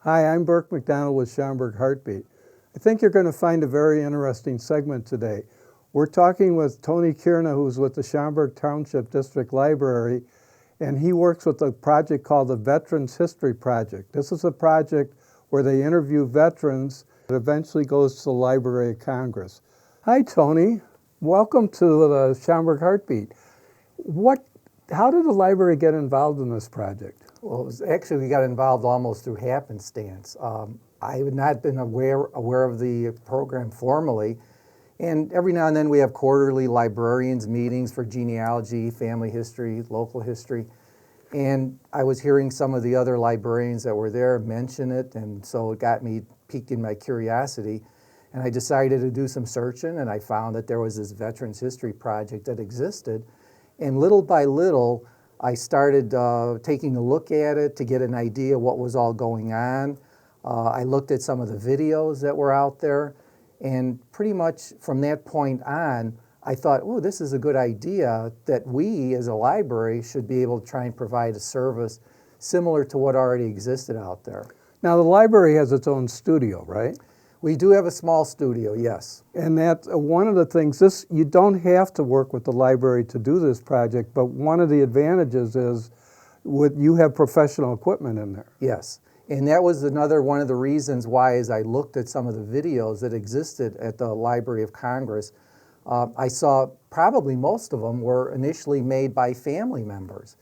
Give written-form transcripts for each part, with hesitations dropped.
Hi, I'm Burke McDonald with Schaumburg Heartbeat. I think you're going to find a very interesting segment today. We're talking with Tony Kierna, who's with the Schaumburg Township District Library, and he works with a project called the Veterans History Project. This is a project where they interview veterans that eventually goes to the Library of Congress. Hi, Tony. Welcome to the Schaumburg Heartbeat. How did the library get involved in this project? Well, actually, we got involved almost through happenstance. I had not been aware of the program formally, and every now and then we have quarterly librarians meetings for genealogy, family history, local history, and I was hearing some of the other librarians that were there mention it, and so it got me piqued in my curiosity, and I decided to do some searching, and I found that there was this Veterans History Project that existed, and little by little, I started taking a look at it to get an idea what was all going on. I looked at some of the videos that were out there, and pretty much from that point on, I thought, oh, this is a good idea that we as a library should be able to try and provide a service similar to what already existed out there. Now, the library has its own studio, right? We do have a small studio, yes. And that's one of the things, you don't have to work with the library to do this project, but one of the advantages is you have professional equipment in there. Yes, and that was another one of the reasons why, as I looked at some of the videos that existed at the Library of Congress, I saw probably most of them were initially made by family members.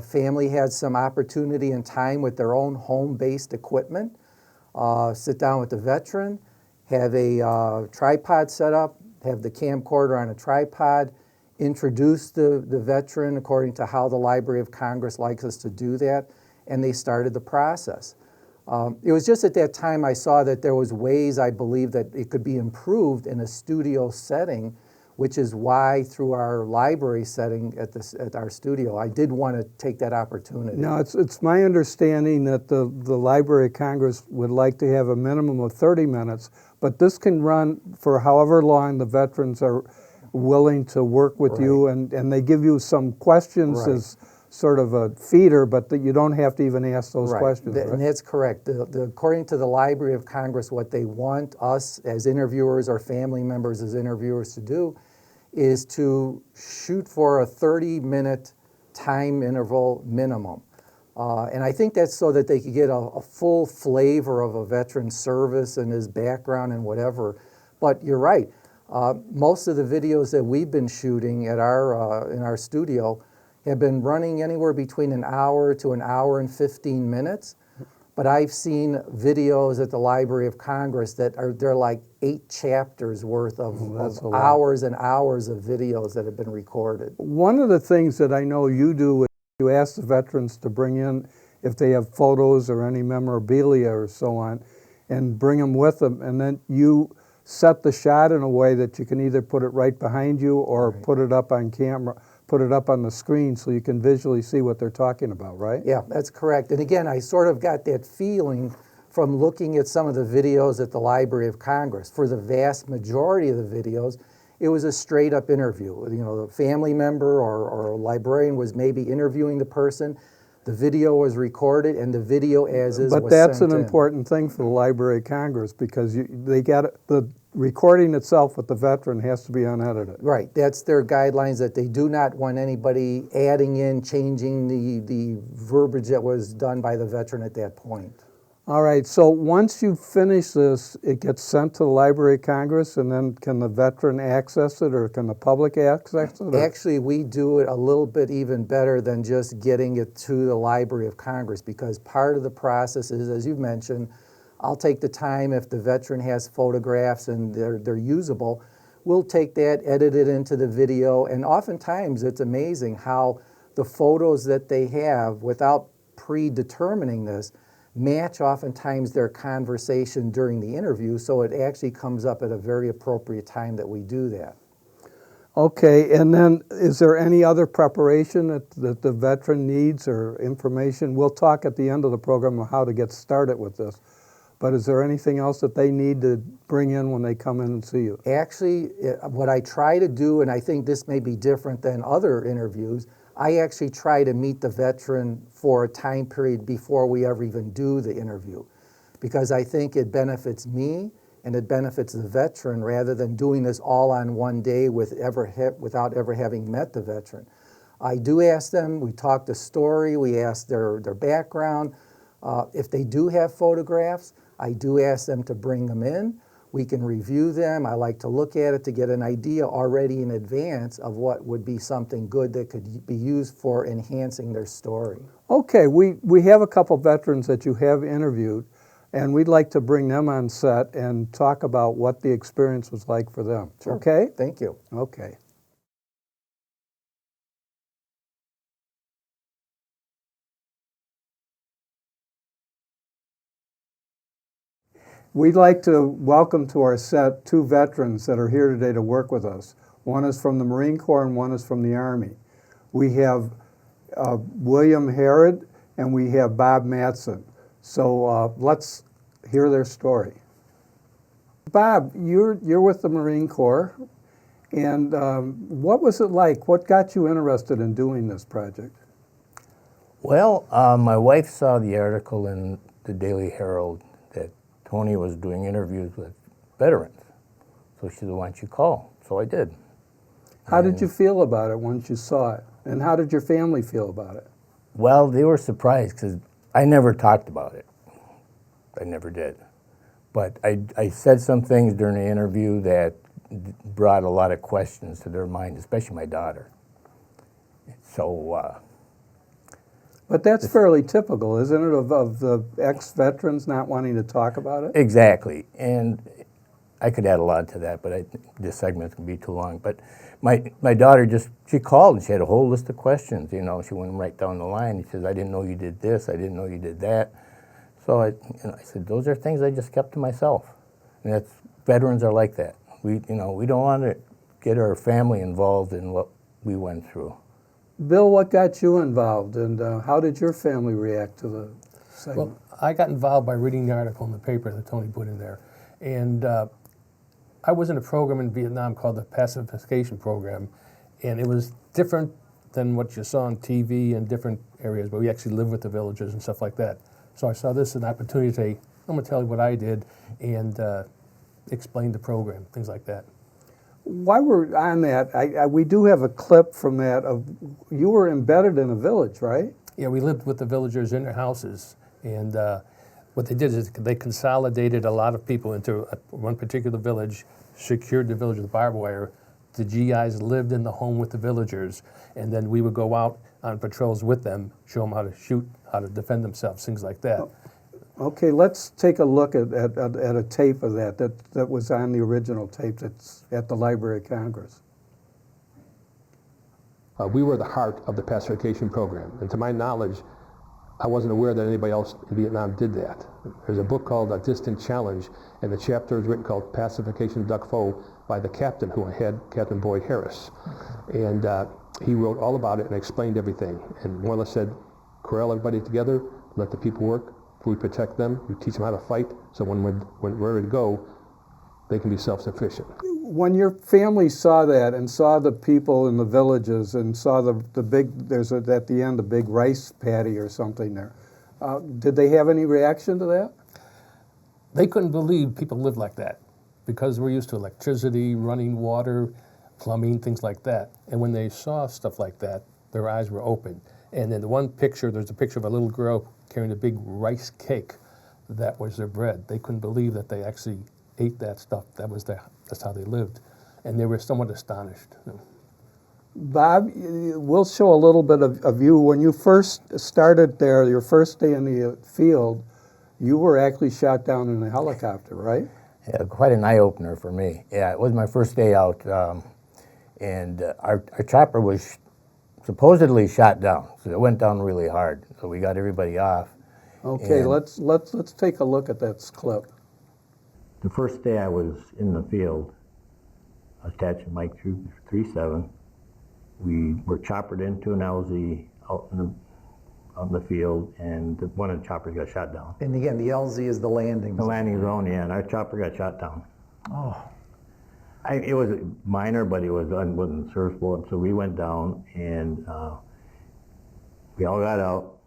Family had some opportunity and time with their own home-based equipment. Sit down with the veteran, have a tripod set up, have the camcorder on a tripod, introduce the veteran according to how the Library of Congress likes us to do that, and they started the process. It was just at that time I saw that there was ways I believe that it could be improved in a studio setting, which is why through our library setting at our studio, I did want to take that opportunity. Now, it's my understanding that the Library of Congress would like to have a minimum of 30 minutes, but this can run for however long the veterans are willing to work with you, and they give you some questions as sort of a feeder, but that you don't have to even ask those questions. And that's correct. According to the Library of Congress, what they want us as interviewers or family members as interviewers to do is to shoot for a 30-minute time interval minimum. And I think that's so that they could get a full flavor of a veteran's service and his background and whatever. But you're right. Most of the videos that we've been shooting at in our studio have been running anywhere between an hour to an hour and 15 minutes. But I've seen videos at the Library of Congress that they're like 8 chapters worth of hours and hours of videos that have been recorded. One of the things that I know you do is you ask the veterans to bring in, if they have photos or any memorabilia or so on, and bring them with them, and then you set the shot in a way that you can either put it right behind you or put it up on camera, put it up on the screen so you can visually see what they're talking about, right? Yeah, that's correct. And again, I sort of got that feeling from looking at some of the videos at the Library of Congress. For the vast majority of the videos, it was a straight up interview. You know, the family member or a librarian was maybe interviewing the person. The video was recorded, and the video as is was sent in. But that's an important thing for the Library of Congress, because the recording itself with the veteran has to be unedited. Right, that's their guidelines, that they do not want anybody adding in, changing the verbiage that was done by the veteran at that point. All right, so once you finish this, it gets sent to the Library of Congress, and then can the veteran access it, or can the public access it? Actually, we do it a little bit even better than just getting it to the Library of Congress, because part of the process is, as you've mentioned, I'll take the time, if the veteran has photographs and they're usable, we'll take that, edit it into the video, and oftentimes it's amazing how the photos that they have, without predetermining this, match oftentimes their conversation during the interview, so it actually comes up at a very appropriate time that we do that. Okay, and then is there any other preparation that the veteran needs or information? We'll talk at the end of the program on how to get started with this. but is there anything else that they need to bring in when they come in and see you? Actually, what I try to do, and I think this may be different than other interviews, I actually try to meet the veteran for a time period before we ever even do the interview, because I think it benefits me and it benefits the veteran rather than doing this all on one day without ever having met the veteran. I do ask them, we talk the story, we ask their background. If they do have photographs, I do ask them to bring them in. We can review them. I like to look at it to get an idea already in advance of what would be something good that could be used for enhancing their story. Okay, we have a couple veterans that you have interviewed, and we'd like to bring them on set and talk about what the experience was like for them. Sure. Okay? Thank you. Okay. We'd like to welcome to our set two veterans that are here today to work with us. One is from the Marine Corps and one is from the Army. We have William Herod and we have Bob Madsen. So let's hear their story. Bob, you're with the Marine Corps, and what was it like? What got you interested in doing this project? Well, my wife saw the article in the Daily Herald that Tony was doing interviews with veterans. So she said, why don't you call? So I did. How did you feel about it once you saw it? And how did your family feel about it? Well, they were surprised because I never talked about it. I never did. But I said some things during the interview that brought a lot of questions to their mind, especially my daughter. So But that's fairly typical, isn't it, of the ex-veterans not wanting to talk about it? exactly. And I could add a lot to that, but this segment's going to be too long. But my daughter she called and she had a whole list of questions. You know, she went right down the line. She says, I didn't know you did this. I didn't know you did that. So I said, those are things I just kept to myself. And veterans are like that. We don't want to get our family involved in what we went through. Bill, what got you involved, and how did your family react to the segment? Well, I got involved by reading the article in the paper that Tony put in there. And I was in a program in Vietnam called the Pacification Program, and it was different than what you saw on TV in different areas, but we actually lived with the villagers and stuff like that. So I saw this as an opportunity to say, I'm going to tell you what I did and explain the program, things like that. While we're on that, we do have a clip from that you were embedded in a village, right? Yeah, we lived with the villagers in their houses, and what they did is they consolidated a lot of people into one particular village, secured the village with barbed wire. The GIs lived in the home with the villagers, and then we would go out on patrols with them, show them how to shoot, how to defend themselves, things like that. Okay, let's take a look at a tape of that was on the original tape that's at the Library of Congress. We were the heart of the Pacification Program, and to my knowledge, I wasn't aware that anybody else in Vietnam did that. There's a book called A Distant Challenge, and the chapter is written called Pacification Duck Foe by the captain who I had, Captain Boyd Harris. And he wrote all about it and explained everything, and more or less said, corral everybody together, let the people work, we protect them, we teach them how to fight, so when we're ready to go, they can be self-sufficient. When your family saw that and saw the people in the villages and saw the big, at the end a big rice paddy or something there, did they have any reaction to that? They couldn't believe people lived like that because we're used to electricity, running water, plumbing, things like that. And when they saw stuff like that, their eyes were open. And in the one picture, there's a picture of a little girl carrying a big rice cake. That was their bread. They couldn't believe that they actually ate that stuff. That's how they lived. And they were somewhat astonished. Bob, we'll show a little bit of you. When you first started there, your first day in the field, you were actually shot down in a helicopter, right? Yeah, quite an eye-opener for me. Yeah, it was my first day out, and our chopper was supposedly shot down, so it went down really hard. So we got everybody off. Okay, let's take a look at that clip. The first day I was in the field, attached to Mike 37, we were choppered into, and I was out in the of the field, and one of the choppers got shot down. And again, the LZ is the landing The zone. landing zone, yeah, and our chopper got shot down. Oh, It was minor, but it wasn't serviceable. So we went down and we all got out,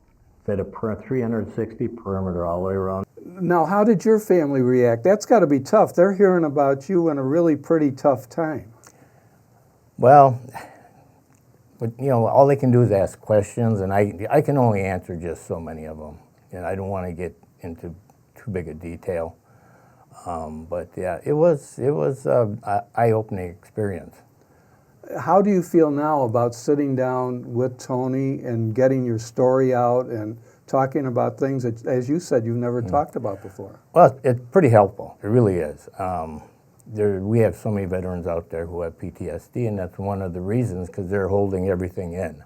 fed a 360 perimeter all the way around. Now, how did your family react? That's got to be tough. They're hearing about you in a really pretty tough time. Well, but all they can do is ask questions, and I can only answer just so many of them, and I don't want to get into too big a detail. But yeah, it was an eye-opening experience. How do you feel now about sitting down with Tony and getting your story out and talking about things that, as you said, you've never talked about before? Well, it's pretty helpful. It really is. We have so many veterans out there who have PTSD, and that's one of the reasons, because they're holding everything in.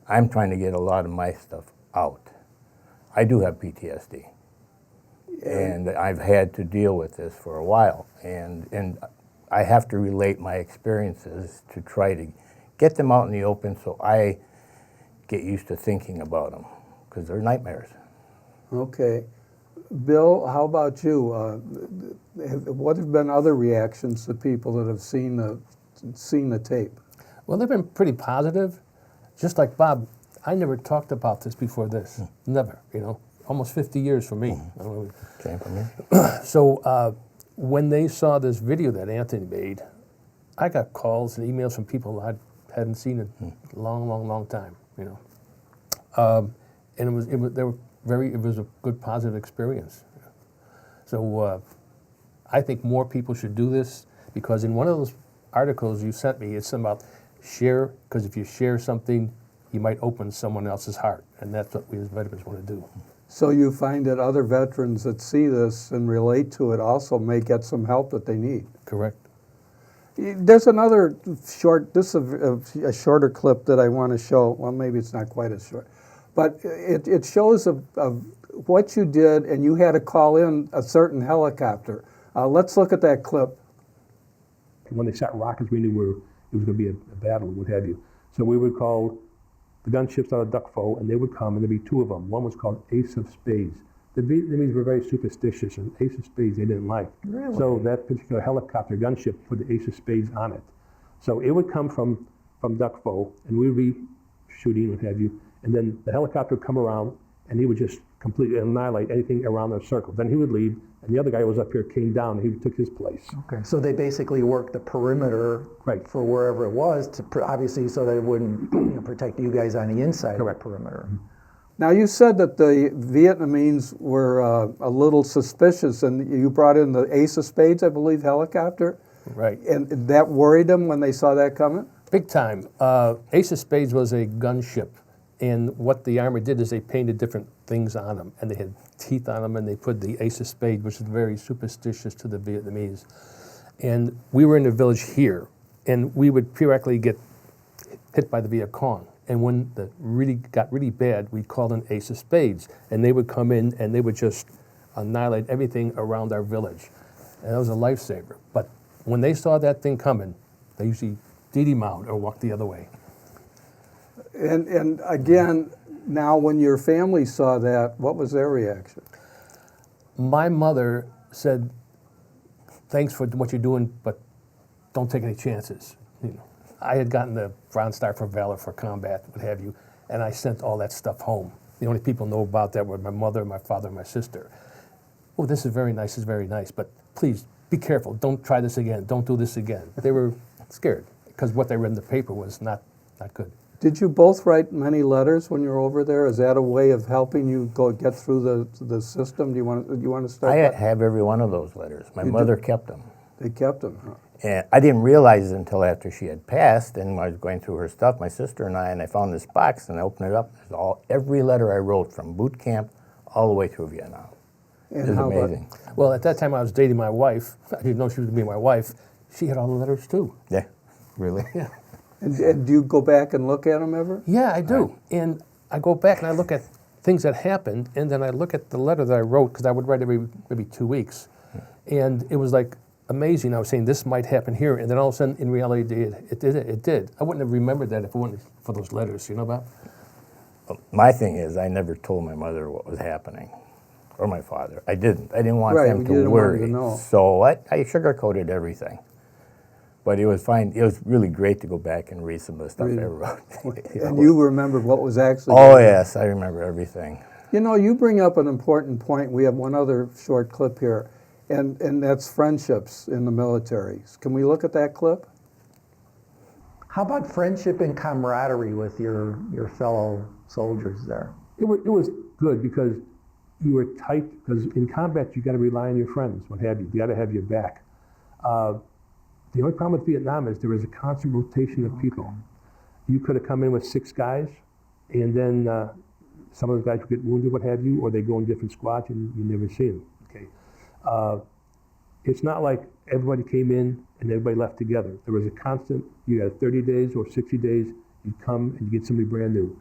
I'm trying to get a lot of my stuff out. I do have PTSD, and I've had to deal with this for a while, and I have to relate my experiences to try to get them out in the open so I get used to thinking about them, because they're nightmares. Okay. Bill, how about you? What have been other reactions to people that have seen the tape? Well, they've been pretty positive. Just like Bob, I never talked about this before this. Never, almost 50 years for me. I don't know. Same for me. So when they saw this video that Anthony made, I got calls and emails from people I hadn't seen in a long time, and it was a good positive experience. So I think more people should do this, because in one of those articles you sent me, it's about share, because if you share something, you might open someone else's heart, and that's what we as veterans want to do. So you find that other veterans that see this and relate to it also may get some help that they need. Correct. There's another short, this is a shorter clip that I want to show. Well, maybe it's not quite as short, but it shows of what you did, and you had to call in a certain helicopter. Let's look at that clip. When they shot rockets, we knew it was going to be a battle, what have you. So we would call the gunships out of Duck Foe, and they would come, and there'd be two of them. One was called Ace of Spades. The Vietnamese were very superstitious, and Ace of Spades they didn't like. Really? So that particular helicopter gunship put the Ace of Spades on it. So it would come from Duck Foe, and we would be shooting, what have you, and then the helicopter would come around, and he would just completely annihilate anything around their circle. Then he would leave, and the other guy who was up here came down, and he took his place. okay. So they basically worked the perimeter Right. for wherever it was, to obviously so that it wouldn't protect you guys on the inside Correct. of the perimeter. Now, you said that the Vietnamese were a little suspicious, and you brought in the Ace of Spades, I believe, helicopter, Right. and that worried them when they saw that coming? Big time. Ace of Spades was a gunship, and what the Army did is they painted different things on them, and they had teeth on them, and they put the Ace of Spades, which is very superstitious to the Vietnamese. And we were in a village here, and we would periodically get hit by the Viet Cong. And when the got really bad, we'd call in Ace of Spades, and they would come in and they would just annihilate everything around our village. And that was a lifesaver. But when they saw that thing coming, they usually deed him out or walked the other way. And again, now when your family saw that, what was their reaction? My mother said, "Thanks for what you're doing, but don't take any chances." I had gotten the Bronze Star for Valor for combat, what have you, and I sent all that stuff home. The only people know about that were my mother, my father, and my sister. Oh, this is very nice, but please be careful. Don't try this again. Don't do this again. They were scared because what they read in the paper was not good. Did you both write many letters when you were over there? Is that a way of helping you get through the system? Do you want to start? I that? have every one of those letters. My mother kept them. They kept them. Huh? And I didn't realize it until after she had passed, and I was going through her stuff, my sister and I found this box, and I opened it up. There's every letter I wrote from boot camp all the way through Vietnam. And It was how about- amazing. Well, at that time I was dating my wife. I didn't know she was going to be my wife. She had all the letters too. Yeah, really? Yeah. And do you go back and look at them ever? Yeah, I do. And I go back and I look at things that happened, and then I look at the letter that I wrote, because I would write every maybe 2 weeks. And it was like amazing. I was saying this might happen here, and then all of a sudden, in reality, it did. I wouldn't have remembered that if it wasn't for those letters, Bob? My thing is, I never told my mother what was happening, or my father. I didn't. I didn't want Right, them you to didn't want them worry. to know. So I sugarcoated everything. But it was fine. It was really great to go back and read some of the stuff I wrote. And you remember what was actually Oh, going on. yes, I remember everything. You know, you bring up an important point. We have one other short clip here, and that's friendships in the military. Can we look at that clip? How about friendship and camaraderie with your fellow soldiers there? It was good because you were tight, because in combat you got to rely on your friends, what have you. You got to have your back. The only problem with Vietnam is there was a constant rotation of people. You could have come in with 6 guys, and then some of those guys would get wounded, what have you, or they go in different squads and you never see them. Okay, it's not like everybody came in and everybody left together. There was a constant. You had 30 days or 60 days. You come and you get somebody brand new.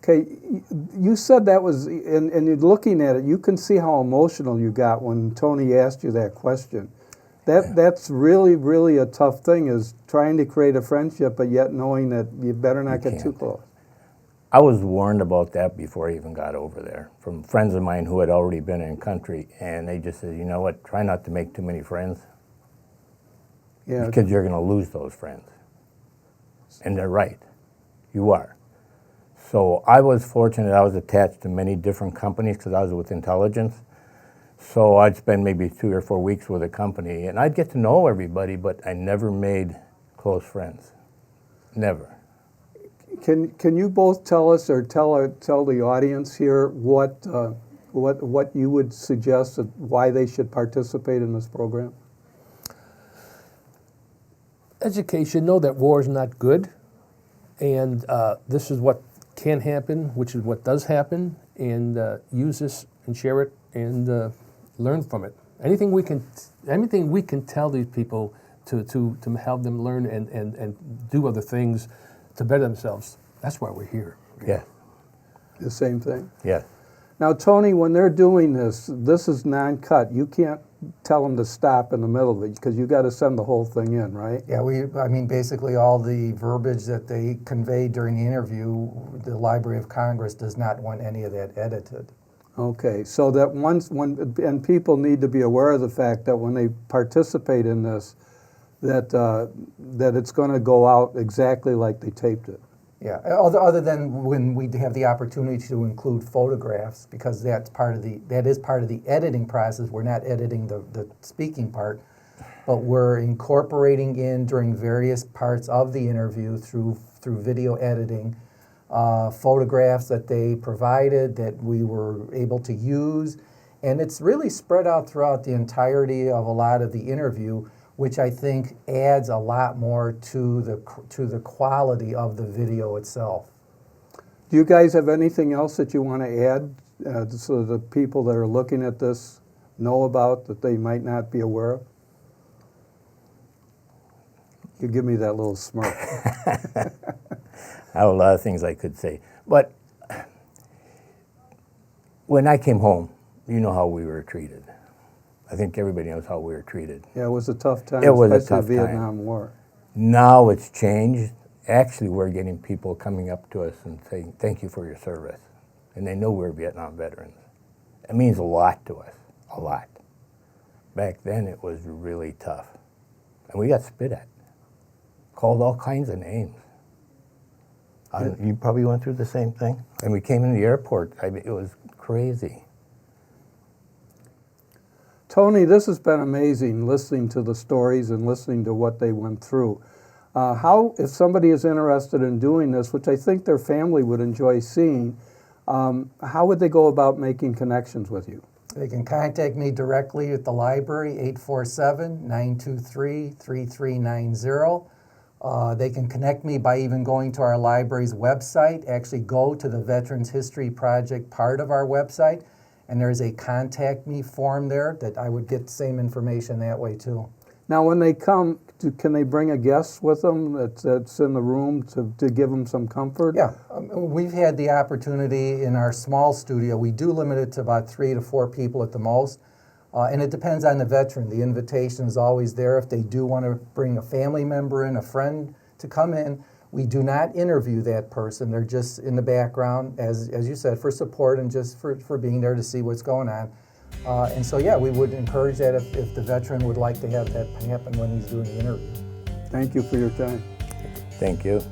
Okay, you said that was, and you're looking at it, you can see how emotional you got when Tony asked you that question. That's really, really a tough thing, is trying to create a friendship, but yet knowing that you better not get too close. I was warned about that before I even got over there from friends of mine who had already been in country, and they just said, you know what, try not to make too many friends, Yeah, because you're going to lose those friends. And they're right. You are. So I was fortunate. I was attached to many different companies because I was with intelligence. So I'd spend maybe 2 or 4 weeks with a company, and I'd get to know everybody, but I never made close friends. Never. Can you both tell us, or tell the audience here, what you would suggest that why they should participate in this program? Education, know that war is not good, and this is what can happen, which is what does happen, and use this and share it and learn from it. Anything we can tell these people to help them learn and do other things to better themselves. That's why we're here. Yeah. The same thing? Yeah. Now, Tony, when they're doing this is non-cut. You can't tell them to stop in the middle of it, because you got to send the whole thing in, right? Yeah, I mean, basically all the verbiage that they conveyed during the interview, the Library of Congress does not want any of that edited. Okay, so that and people need to be aware of the fact that when they participate in this, that it's going to go out exactly like they taped it. Yeah, other than when we have the opportunity to include photographs, because that is part of the editing process. We're not editing the speaking part, but we're incorporating in during various parts of the interview through video editing, photographs that they provided that we were able to use, and it's really spread out throughout the entirety of a lot of the interview, which I think adds a lot more to the quality of the video itself. Do you guys have anything else that you want to add so the people that are looking at this know about that they might not be aware of? You give me that little smirk. I have a lot of things I could say. But when I came home, you know how we were treated. I think everybody knows how we were treated. Yeah, it was a tough time, It was a especially tough the time. Vietnam War. Now it's changed. Actually, we're getting people coming up to us and saying, thank you for your service. And they know we're Vietnam veterans. It means a lot to us, a lot. Back then, it was really tough. And we got spit at, called all kinds of names. You probably went through the same thing. And we came in the airport. I mean, it was crazy. Tony, this has been amazing, listening to the stories and listening to what they went through. If somebody is interested in doing this, which I think their family would enjoy seeing, how would they go about making connections with you? They can contact me directly at the library, 847-923-3390. They can connect me by even going to our library's website. Actually go to the Veterans History Project part of our website, and there's a contact me form there that I would get the same information that way too. Now, when they come, can they bring a guest with them that's in the room to give them some comfort? Yeah, we've had the opportunity in our small studio. We do limit it to about 3 to 4 people at the most, and it depends on the veteran. The invitation is always there. If they do want to bring a family member in, a friend to come in, We do not interview that person. They're just in the background, as you said, for support and just for being there to see what's going on. And so, yeah, we would encourage that if the veteran would like to have that happen when he's doing the interview. Thank you for your time. Thank you.